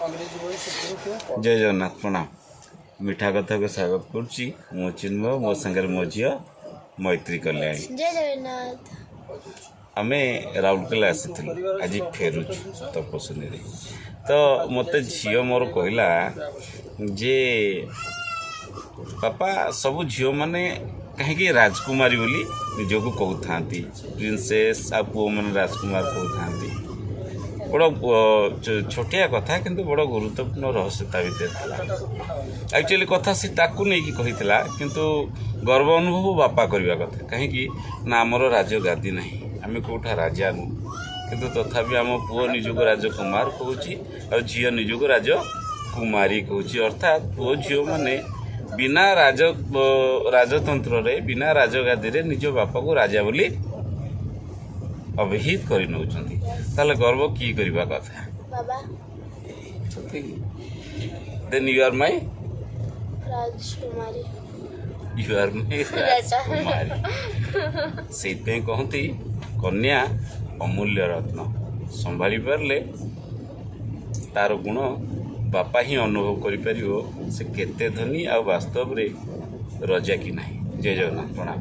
जय जगन्नाथ प्रणाम। मिठा कथा को स्वागत करुच्ची मो चिन्मय मो संगे मो झी मैत्री कल्याणी। जय जगन्नाथ। आमे राउरकेला आसी आज फेरुचु तपस्वी तो मत झी मोर कहला जे पापा सब झील मैंने कहीं राजकुमारी बोली निजक कहता प्रिंसेस आ पुओ मैंने राजकुमार कहता बड़ छोटिया कथा किंतु बड़ गुरुत्वपूर्ण रहस्यता भर एक्चुअली कथा सी ताकू नहीं कही किंतु गर्व अनुभव बापा करवा कथा कहीं ना आमर राजगादी ना आम कौटा राजा नु किंतु तथापि आम पुओ निजक राजकुमार कहूँ झील निजक राजकुमारी कहूँ अर्थात पुओ झील मैंने बिना राजतंत्र रे बिना राजगादी रे निज बापा को राजा बोली अभिहित कर नौचंती ताले गर्व की करबा कथा बाबा then you are my Rajkumari you are my राजकुमारी से कहती कन्या अमूल्य रत्न संभाली पारले तार गुण बापा ही अनुभव करिपारिबो से केते धनी आ वास्तव रे रजा की नाही। जय जगन्नाथ प्रणाम।